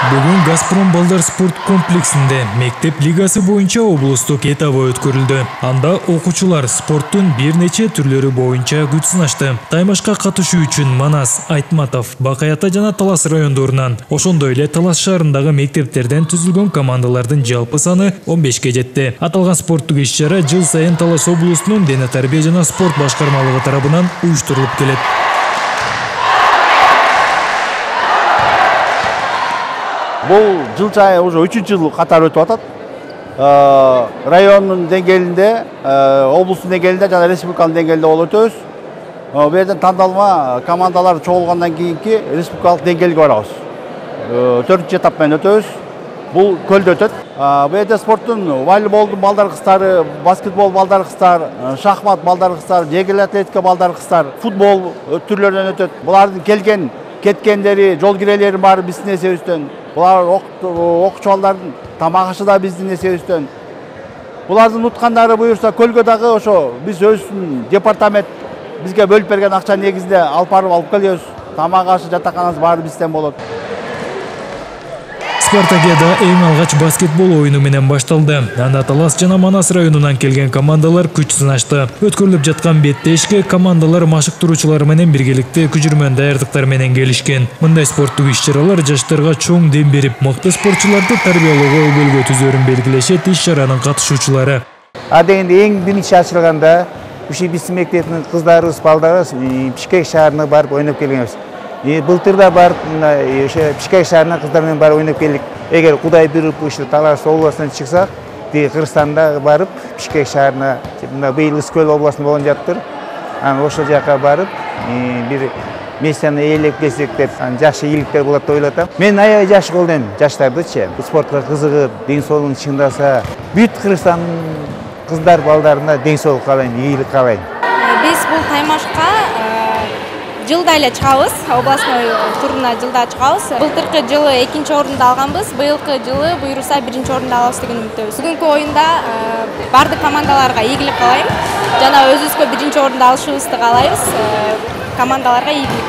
Бүгүн Газпром балдар спорт комплексинде мектеп лигасы боюнча облустук этабы өткөрүлдү. Анда окуучулар спорттун бир нече түрлөрү боюнча күч сынашты. Таймашка катышуу үчүн Манас, Айтматов, Бакай Ата жана Талас райондорунан, ошондой эле Талас шаарындагы мектептерден түзүлгөн командалардын жалпы саны 15ке жетти. Аталган спорттук иш-чара жыл сайын Талас облусунун дене тарбия жана спорт башкармалыгы тарабынан уюштурулуп келет. Бұл жыл сайын уже 3 жыл қатар өтіп атат. Районның деңгээлинде, облустун деңгээлинде жана республикалык деңгээлде болуп өтөбүз. Бул жерден тандалма командалар чогулгандан кийинки республикалык деңгээлге барабыз. 4-чү этап менен өтөбүз. Бул көлдө өтөт. Бул жерде спорттун волейболдун балдар кыздары, баскетбол балдар кыздар, шахмат балдар кыздар, жеңил атлетика балдар кыздар, футбол түрлөрүнөн өтөт. Булардын кеткендери, жол кирелери бар биздин эсебибизден. Булар окуучу балдардын тамак ашы да биздин эсебибизден. Булардын уткандары буюрса көлгө дагы ошо биз өзүбүздүн департамент бизге бөлүп берген акча негизинде алып келебиз. Тамак ашы, жатаканабыз баары бизден болот. Спартакиада эң алгач баскетбол оюну менен башталды. Анда Талас жана Манас районунан келген командалар күч сынашты. Өткөрүлүп жаткан беттешке командалар машыктыруучулар менен биргеликте күжүрмөн даярдыктар менен келишкен. Мындай спорттук иш-чаралар жаштарга чоң дем берип, мыкты спортчуларды тарбиялоого өбөлгө түзөрүн белгилешет иш-чаранын катышуучулары. Дегенде эң биринчи ачылганда уши биздин мектептин кыздарыбыз, балдарыбыз Бишкек шаарына барып ойноп келгенбиз. Былтырда барып, Бишкек шаарына кыздар менен барып ойноп келдик. Эгер Кудай буйруп ушу Талас областынан чыксак, Кыргызстанда барып, Бишкек шаарына, быйыл Ысык-Көл областында болгон жаптыр. Ошол жака барып, бир месяны ээлеп келсек деп, жакшы ийгиликтер болот деп ойлоп атам. Мен аябай жакшы колдойм жаштардычы, спортко кызыгып, ден соолугун чыңдаса, бүт Кыргызстан кыздар балдарына ден соолук каалайм, ийгилик каалайм. Биз бул таймашка жылда эле чыгабыз, областной туруна жылда чыгабыз. Былтыркы жылы 2-чи орунду алганбыз, быйылкы жылы буйруса 1-чи орунду алабыз деген үмүттөбүз. Бүгүнкү оюнда бардык командаларга ийгилик каалайм жана өзүбүзгө 1-чи орунду алышыбызды каалайбыз. Командаларга ийгилик.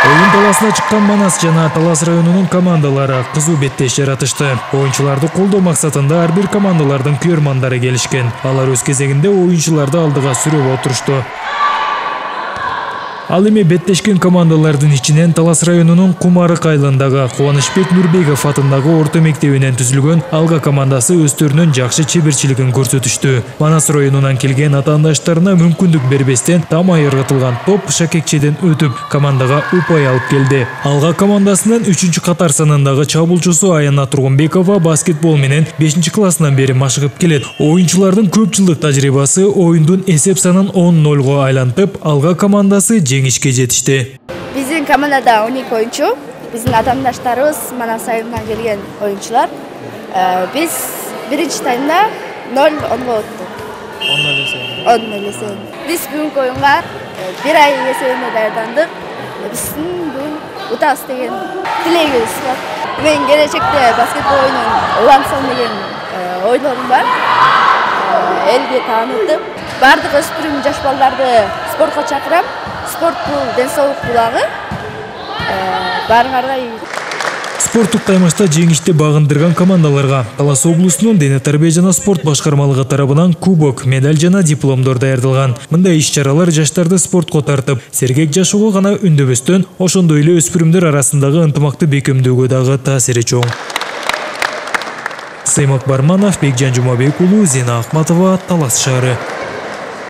Оюн таласына чыккан Манас жана Талас районунун командалары кызуу беттеш жаратышты. Оюнчуларды колдоо максатында ар бир командалардын күйөрмандары келишкен. Алар өз кезегинде оюнчуларды алдыга сүрөп отурушту. Ал эми беттешкен командалардын ичинен Талас районунун Кумарык айылындагы Кубанычбек Нурбеков атындагы орто мектебинен түзүлгөн Алга командасы өздөрүнүн жакшы чеберчилигин көрсөтүштү. Манас районунан келген атаандаштарына мүмкүндүк бербестен там айыргытылган топ шакекчеден өтүп, командага упай алып келди. Алга командасынын 3-чү катар санындагы чабуулчусу Аяна Тургунбекова баскетбол менен 5-чи классынан бери машыгып келет. Оюнчулардын көп жылдык тажрыйбасы оюндун эсеп санын 10-0 айлантып, Алга командасы жеңишке жетишти. Биздин командада 12 оюнчу, биздин атаандаштарыбыз Манас айылынан келген оюнчулар. Биз биринчи таймда 0-10 өттүк. 10-0 эсебинде. Биз бүгүнкү оюнга бир ай эсебинде даярдандык. Биздин бүгүн утабыз деген тилегибиз бар. Мен келечекте баскетбол оюнун улантсам деген ойлорум бар. Элге таанытып, бардык өспүрүм жаш балдарды спортко чакырам. Спорт бул ден соолук булагы. Баарыңарга Спорттук таймашта жеңишти багындырган командаларга Талас облусунун дене тарбия жана спорт башкармалыгы тарабынан кубок, медаль жана дипломдор даярдалган. Мындай иш-чаралар жаштарды спортко тартып, сергек жашоого гана үндөбөстөн, ошондой эле өспүрүмдөр арасындагы ынтымакты бекемдөөгө дагы таасири чоң. Сыймак Барманов, Бекжан Жумабек уулу, Зина Ахматова, Талас шаары.